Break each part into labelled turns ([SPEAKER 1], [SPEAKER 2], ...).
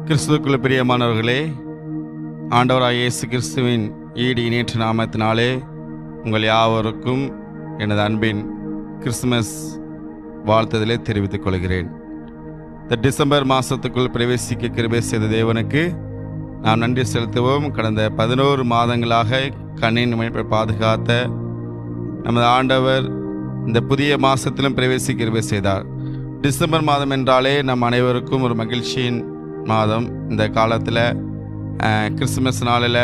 [SPEAKER 1] கிறிஸ்துவுக்குள் பிரியமானவர்களே, ஆண்டவராகிய இயேசு கிறிஸ்துவின் ஈடு இணையற்ற நாமத்தினாலே உங்கள் யாவருக்கும் எனது அன்பின் கிறிஸ்துமஸ் வாழ்த்துதலை தெரிவித்துக் கொள்கிறேன். இந்த டிசம்பர் மாதத்துக்குள் பிரவேசிக்க கிருபை செய்த தேவனுக்கு நாம் நன்றி செலுத்துவோம். கடந்த 11 மாதங்களாக கண்ணின் இமைப்பை பாதுகாத்த நமது ஆண்டவர் இந்த புதிய மாதத்திலும் பிரவேசிக்க கிருபை செய்தார். டிசம்பர் மாதம் என்றாலே நம் அனைவருக்கும் ஒரு மகிழ்ச்சியின் மாதம். இந்த காலத்தில் கிறிஸ்துமஸ் நாளில்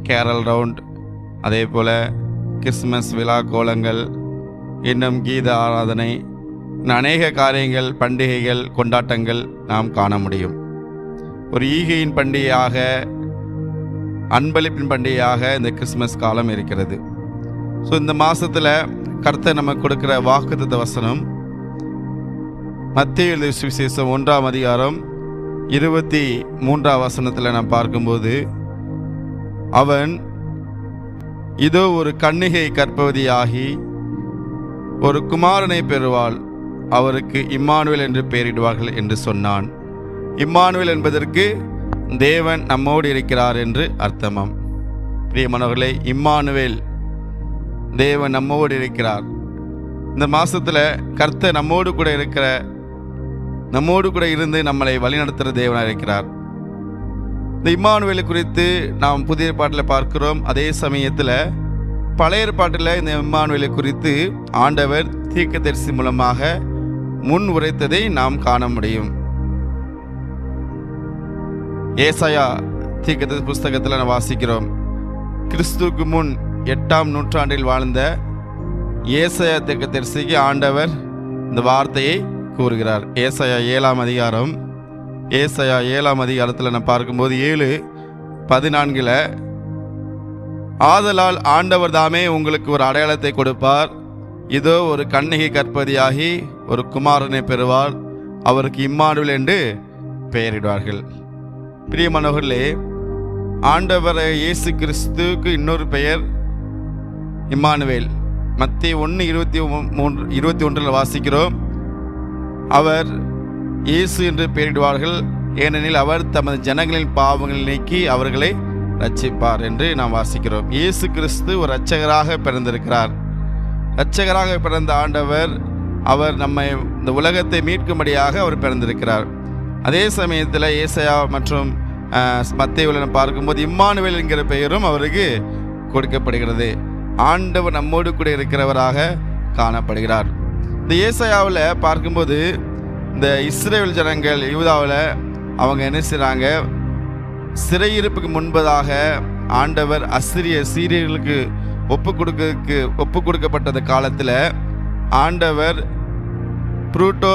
[SPEAKER 1] கேரல் ரவுண்ட், அதே போல் கிறிஸ்துமஸ் விழா கோலங்கள், இன்னும் கீத ஆராதனை, அநேக காரியங்கள், பண்டிகைகள், கொண்டாட்டங்கள் நாம் காண முடியும். ஒரு ஈகையின் பண்டிகையாக, அன்பளிப்பின் பண்டிகையாக இந்த கிறிஸ்துமஸ் காலம் இருக்கிறது. ஸோ இந்த மாதத்தில் கர்த்தர் நமக்கு கொடுக்குற வாக்குத்தத்த வசனம் மத்தேயு எழுதிய சுவிசேஷம் 1ஆம் அதிகாரம் 23ஆம் வசனத்தில் நாம் பார்க்கும்போது, அவன் இதோ ஒரு கன்னிகை கர்ப்பவதியாகி ஒரு குமாரனை பெறுவாள், அவருக்கு இம்மானுவேல் என்று பெயரிடுவார்கள் என்று சொன்னான். இம்மானுவேல் என்பதற்கு தேவன் நம்மோடு இருக்கிறார் என்று அர்த்தமாம். பிரியமானவர்களே, இம்மானுவேல், தேவன் நம்மோடு இருக்கிறார். இந்த மாதத்தில் கர்த்தர் நம்மோடு கூட இருந்து நம்மளை வழிநடத்துகிற தேவனாக இருக்கிறார். இந்த இம்மானுவேலை குறித்து நாம் புதிய ஏற்பாட்டில் பார்க்கிறோம். அதே சமயத்தில் பழைய ஏற்பாட்டில் இந்த இம்மானுவேலை குறித்து ஆண்டவர் தீர்க்கதரிசி மூலமாக முன் உரைத்ததை நாம் காண முடியும். ஏசாயா தீர்க்கதரிசி புஸ்தகத்தில் நாம் வாசிக்கிறோம். கிறிஸ்துவுக்கு முன் 8ஆம் நூற்றாண்டில் வாழ்ந்த ஏசாயா தீர்க்கதரிசிக்கு ஆண்டவர் இந்த வார்த்தையை கூறுகிறார். ஏசாயா 7ஆம் அதிகாரத்தில் நான் பார்க்கும்போது 7:14 ஆதலால் ஆண்டவர் தாமே உங்களுக்கு ஒரு அடையாளத்தை கொடுப்பார், இதோ ஒரு கன்னிகை கர்ப்பவதியாகி ஒரு குமாரனை பெறுவார், அவருக்கு இம்மானுவேல் என்று பெயரிடுவார்கள். பிரியமானவர்களே, ஆண்டவர் இயேசு கிறிஸ்துவுக்கு இன்னொரு பெயர் இம்மானுவேல். மத்தேயு 1:21 வாசிக்கிறோம், அவர் இயேசு என்று பெயரிடுவார்கள், ஏனெனில் அவர் தமது ஜனங்களின் பாவங்களை நீக்கி அவர்களை ரட்சிப்பார் என்று நாம் வாசிக்கிறோம். இயேசு கிறிஸ்து ஒரு இரட்சகராக பிறந்திருக்கிறார். இரட்சகராக பிறந்த ஆண்டவர், அவர் நம்மை இந்த உலகத்தை மீட்கும்படியாக அவர் பிறந்திருக்கிறார். அதே சமயத்தில் ஏசாயா மற்றும் மத்தேயுவில் பார்க்கும்போது இம்மானுவேல் என்கிற பெயரும் அவருக்கு கொடுக்கப்படுகிறது. ஆண்டவர் நம்மோடு கூட இருக்கிறவராக காணப்படுகிறார். இந்த ஏசாயாவில் பார்க்கும்போது இந்த இஸ்ரேல் ஜனங்கள் யூதாவில் அவங்க என்ன செய்கிறாங்க, சிறையிருப்புக்கு முன்பதாக ஆண்டவர் சீரியர்களுக்கு ஒப்பு கொடுக்கப்பட்டது காலத்தில் ஆண்டவர் புரோட்டோ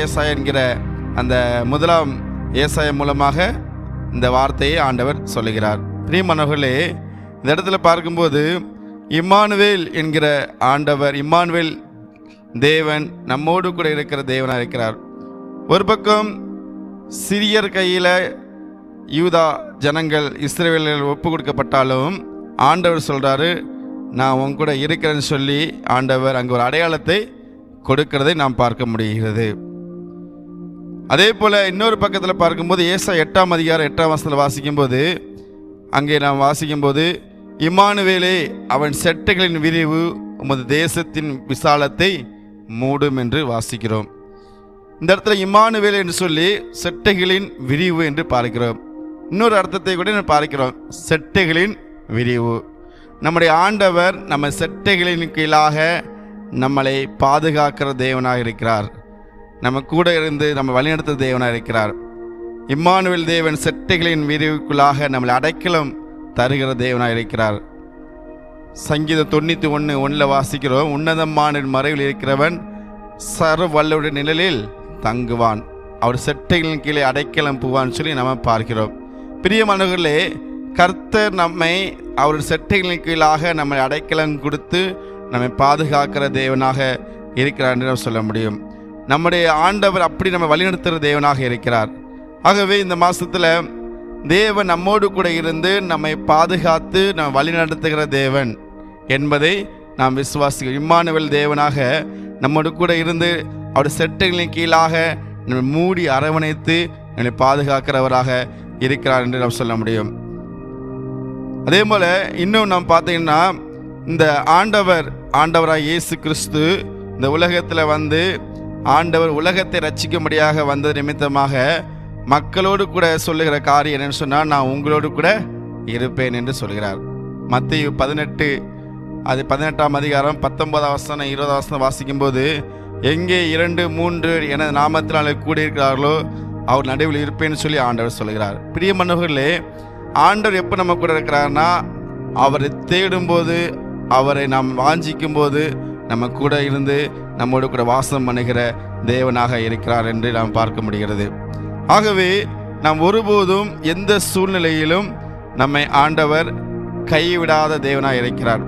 [SPEAKER 1] ஏசாயா என்கிற அந்த 1ஆம் ஏசாயா மூலமாக இந்த வார்த்தையை ஆண்டவர் சொல்லுகிறார். பிரியமானவர்களே, இந்த இடத்துல பார்க்கும்போது இம்மானுவேல் என்கிற ஆண்டவர், இம்மானுவேல் தேவன் நம்மோடு கூட இருக்கிற தேவனாக இருக்கிறார். ஒரு பக்கம் சிரியர் கையில் யூதா ஜனங்கள், இஸ்ரவேலர்கள் ஒப்பு கொடுக்கப்பட்டாலும் ஆண்டவர் சொல்கிறாரு, நான் உன் கூட இருக்கிறேன்னு சொல்லி ஆண்டவர் அங்கே ஒரு அடையாளத்தை கொடுக்கிறதை நாம் பார்க்க முடிகிறது. அதே போல் இன்னொரு பக்கத்தில் பார்க்கும்போது ஏசாயா 8ஆம் அதிகாரம் 8ஆம் வசனத்தில் வாசிக்கும்போது, அங்கே நாம் வாசிக்கும்போது, இம்மானுவேலே, அவன் செட்டைகளின் விரிவு உமது தேசத்தின் விசாலத்தை மூடும் என்று வாசிக்கிறோம். இந்த இடத்துல இம்மானுவேல் என்று சொல்லி செட்டைகளின் விரிவு என்று பார்க்கிறோம். இன்னொரு அர்த்தத்தை கூட பார்க்கிறோம், செட்டைகளின் விரிவு. நம்முடைய ஆண்டவர் நம்ம செட்டைகளின் கீழாக நம்மளை பாதுகாக்கிற தேவனாக இருக்கிறார். நம்ம கூட இருந்து நம்ம வழிநடத்துகிற தேவனாக இருக்கிறார். இம்மானுவேல் தேவன் செட்டைகளின் விரிவுக்குள்ளாக நம்மளை அடைக்கலம் தருகிற தேவனாக இருக்கிறார். சங்கீதம் 91:1 வாசிக்கிறோம், உன்னதமான மறைவில் இருக்கிறவன் சர்வ வல்லவருடைய நிழலில் தங்குவான், அவர் செட்டைகளின் கீழே அடைக்கலம் புவான்னு சொல்லி நம்ம பார்க்கிறோம். பிரியமானவர்களே, கர்த்தர் நம்மை அவர் செட்டைகளின் கீழாக நம்மை அடைக்கலம் கொடுத்து நம்மை பாதுகாக்கிற தேவனாக இருக்கிறார் என்று நம்ம சொல்ல முடியும். நம்முடைய ஆண்டவர் அப்படி நம்ம வழிநடத்துகிற தேவனாக இருக்கிறார். ஆகவே இந்த மாதத்தில் தேவன் நம்மோடு கூட இருந்து நம்மை பாதுகாத்து நம்ம வழிநடத்துகிற தேவன் என்பதை நாம் விசுவாசிக்கிறோம். இம்மானுவேல் தேவனாக நம்மோடு கூட இருந்து அவருடைய செட்டைகளின் கீழாக நம்மை மூடி அரவணைத்து எங்களை பாதுகாக்கிறவராக இருக்கிறார் என்று நாம் சொல்ல முடியும். அதே போல் இன்னும் நாம் பார்த்தீங்கன்னா, இந்த ஆண்டவராய் இயேசு கிறிஸ்து இந்த உலகத்தில் வந்து ஆண்டவர் உலகத்தை ரட்சிக்கும்படியாக வந்தது நிமித்தமாக மக்களோடு கூட சொல்லுகிற காரியம் என்னன்னு சொன்னால், நான் உங்களோடு கூட இருப்பேன் என்று சொல்கிறார். மத்தேயு 18ஆம் அதிகாரம் 19 வசனம் 20 வசனம் வாசிக்கும்போது, எங்கே 2, 3 எனது நாமத்தினாலே கூடியிருக்கிறார்களோ அவர் நடுவில் இருப்பேன்னு சொல்லி ஆண்டவர் சொல்கிறார். பிரியமானவர்களே, ஆண்டவர் எப்போ நம்ம கூட இருக்கிறார்னா, அவரை தேடும்போது, அவரை நாம் வாஞ்சிக்கும் போது நம்ம கூட இருந்து நம்மோடு கூட வாசம் பண்ணுகிற தேவனாக இருக்கிறார் என்று நாம் பார்க்க முடிகிறது. ஆகவே நாம் ஒருபோதும் எந்த சூழ்நிலையிலும் நம்மை ஆண்டவர் கைவிடாத தேவனாக இருக்கிறார்.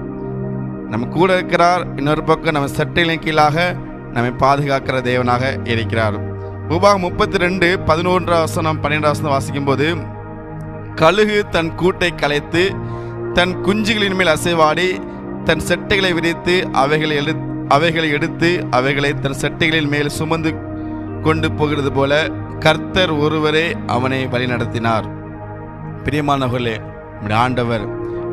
[SPEAKER 1] நம்ம கூட இருக்கிறார். இன்னொரு பக்கம் நம்ம சட்டையின் கீழாக நம்மை பாதுகாக்கிற தேவனாக இருக்கிறார். உபாகம் 32 11 வசனம் 12 வசனம் வாசிக்கும் போது, கழுகு தன் கூட்டை கலைத்து தன் குஞ்சுகளின் மேல் அசைவாடி தன் செட்டைகளை விரித்து அவைகளை எடுத்து அவைகளை தன் செட்டைகளின் மேல் சுமந்து கொண்டு போகிறது போல கர்த்தர் ஒருவரே அவனை வழி நடத்தினார். பிரியமானவர்களே, நம்முடைய ஆண்டவர்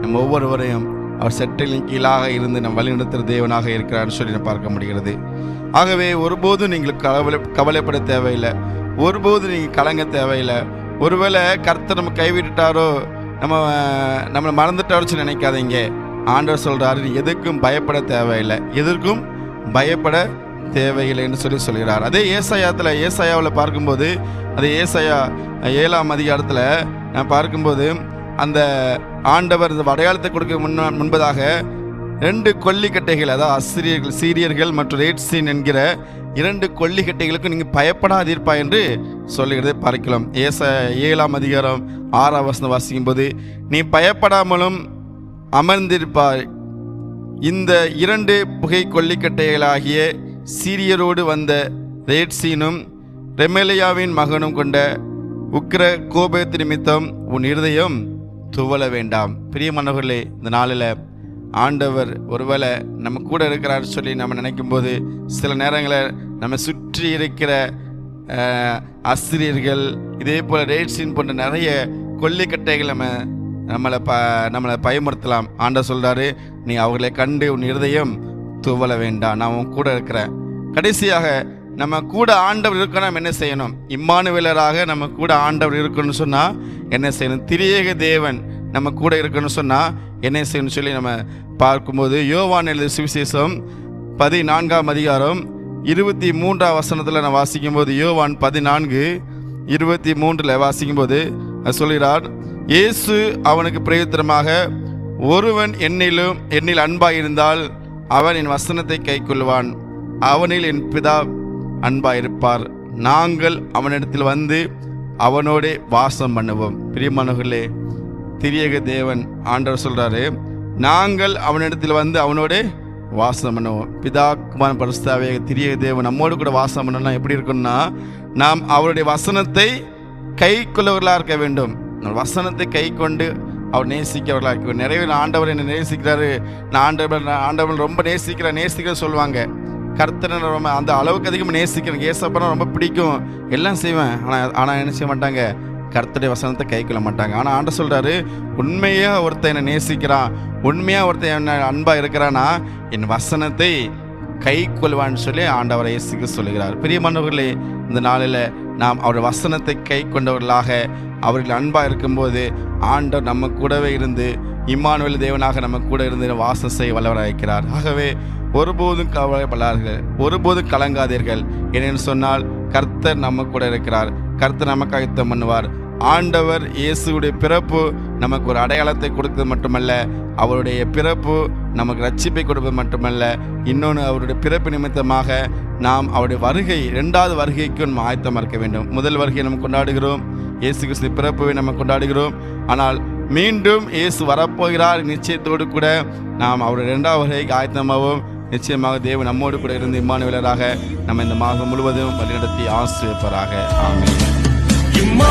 [SPEAKER 1] நம்ம ஒவ்வொருவரையும் அவர் செட்டைகளின் கீழாக இருந்து நம் வழி நடத்துகிற தேவனாக இருக்கிறார்னு சொல்லி பார்க்க முடிகிறது. ஆகவே ஒருபோதும் நீங்கள் கவலைப்பட தேவையில்லை, ஒருபோதும் நீங்கள் கலங்க தேவையில்லை. ஒருவேளை கர்த்தர் நம்ம கைவிட்டுட்டாரோ, நம்மளை மறந்துட்டாரோ சொல்லி நினைக்காதீங்க. ஆண்டவர் சொல்கிறாரு, நீ எதுக்கும் பயப்பட தேவையில்லை, எதற்கும் பயப்பட தேவையில்லைன்னு சொல்கிறார். அதே ஏசாயாவில் பார்க்கும்போது, அதே ஏசாயா 7ஆம் அதிகாரத்தில் நான் பார்க்கும்போது, அந்த ஆண்டவர் இந்த அடையாளத்தை கொடுக்க முன்பதாக 2 கொல்லிக்கட்டைகள், அதாவது சீரியர்கள் மற்றும் ரேட்சீன் என்கிற 2 கொல்லிக்கட்டைகளுக்கு நீங்கள் பயப்படாதீர்ப்பா என்று சொல்லுகிறதை பார்க்கலாம். 7ஆம் அதிகாரம் 6ஆம் வசனம் வாசிக்கும் போது, நீ பயப்படாமலும் அமர்ந்திருப்பாய், இந்த 2 புகை கொல்லிக்கட்டைகளாகிய சீரியரோடு வந்த ரேட்சீனும் ரெமலியாவின் மகனும் கொண்ட உக்கிர கோபத்து நிமித்தம் உன் இருதயம் துவள வேண்டாம். பிரியமானவர்களே, இந்த நாளில் ஆண்டவர் ஒருவேளை நம்ம கூட இருக்கிறார் சொல்லி நம்ம நினைக்கும் போது, சில நேரங்களில் நம்ம சுற்றி இருக்கிற அசிரியர்கள், இதே போல் ரேட்ஸின் போன்ற நிறைய கொல்லிக்கட்டைகள் நம்மளை பயமுறுத்தலாம். ஆண்டவர் சொல்கிறாரு, நீ அவர்களை கண்டு உன் இருதயம் துவள வேண்டாம், நான் உன் கூட இருக்கிறேன். கடைசியாக நம்ம கூட ஆண்டவர் இருக்கணும். நம்ம என்ன செய்யணும்? இம்மானுவேலராக நம்ம கூட ஆண்டவர் இருக்கணும்னு சொன்னால் என்ன செய்யணும்? திரியேக தேவன் நம்ம கூட இருக்கணும்னு சொன்னால் என்ன செய்யணும்னு சொல்லி நம்ம பார்க்கும்போது, யோவான் எழுதிய சுவிசேஷம் 14ஆம் அதிகாரம் 23ஆம் வசனத்தில் நான் வாசிக்கும்போது, யோவான் 14:23 வாசிக்கும்போது சொல்கிறார், இயேசு அவனுக்கு பிரயோஜனமாக, ஒருவன் என்னில் அன்பாயிருந்தால் அவன் என் வசனத்தை கைக்கொள்வான், அவனில் என் பிதா அன்பாயிருப்பார், நாங்கள் அவனிடத்தில் வந்து அவனோடே வாசம் பண்ணுவோம். பிரியமானவர்களே, திரியேக தேவன் ஆண்டவர் சொல்றாரு, நாங்கள் அவனிடத்தில் வந்து அவனோடே வாசம் பண்ணுவோம். பிதா குமாரன் பரிசுத்த திரியேக தேவன் நம்மோடு கூட வாசம் பண்ணலாம். எப்படி இருக்குன்னா, நாம் அவருடைய வசனத்தை கை கொள்ளவர்களாக இருக்க வேண்டும். வசனத்தை கை கொண்டு அவர் நேசிக்கிறவர்களாக இருக்க. நிறைய ஆண்டவர் என்னை நேசிக்கிறாரு, நான் ஆண்டவர் ரொம்ப நேசிக்கிறேன் சொல்லுவாங்க. கர்த்தனை ரொம்ப அந்த அளவுக்கு அதிகமாக நேசிக்கிறேன், ஏசப்பனா ரொம்ப பிடிக்கும், எல்லாம் செய்வேன். ஆனால் என்ன செய்ய மாட்டாங்க? கர்த்தருடைய வசனத்தை கை கொள்ள மாட்டாங்க. ஆனால் ஆண்டவர் சொல்கிறாரு, உண்மையாக ஒருத்தன் என்னை நேசிக்கிறான், உண்மையாக ஒருத்தன் என்ன அன்பாக இருக்கிறான்னா என் வசனத்தை கை கொள்வான்னு சொல்லி ஆண்டவரை இயேசுக்கு சொல்லுகிறார். பிரியமானவர்களே, இந்த நாளில் நாம் அவருடைய வசனத்தை கை கொண்டவர்களாக அவர்கள் அன்பாக இருக்கும்போது ஆண்டவர் நம்ம கூடவே இருந்து இம்மானுவேல் தேவனாக நம்ம கூட இருந்து வாசம் செய்ய வல்லவராக இருக்கிறார். ஆகவே ஒருபோதும் கவலைப்படாதீர்கள், ஒருபோதும் கலங்காதீர்கள். ஏனென்று சொன்னால் கர்த்தர் நம்ம கூட இருக்கிறார், கர்த்தர் நமக்காக யுத்தம் பண்ணுவார். ஆண்டவர் இயேசுடைய பிறப்பு நமக்கு ஒரு அடையாளத்தை கொடுப்பது மட்டுமல்ல, அவருடைய பிறப்பு நமக்கு ரட்சிப்பை கொடுப்பது மட்டுமல்ல, இன்னொன்று அவருடைய பிறப்பு நிமித்தமாக நாம் அவருடைய வருகை, 2வது வருகைக்கு நம்ம ஆயத்தமாக இருக்க வேண்டும். முதல் வருகையை நம்ம கொண்டாடுகிறோம், இயேசு கிறிஸ்து பிறப்பை நம்ம கொண்டாடுகிறோம். ஆனால் மீண்டும் இயேசு வரப்போகிறார் நிச்சயத்தோடு கூட நாம் அவருடைய 2வது வருகைக்கு ஆயத்தமாகவும். நிச்சயமாக தேவன் நம்மோடு கூட இருந்து இம்மானுவேலராக நம்ம இந்த மாதம் முழுவதும் வழிநடத்தி ஆசீர்வதிப்பாராக. ஆமென். இம்மானுவேல்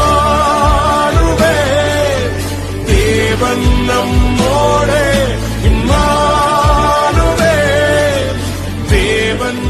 [SPEAKER 1] தேவன் நம்மோடு, இம்மானுவேல் தேவன்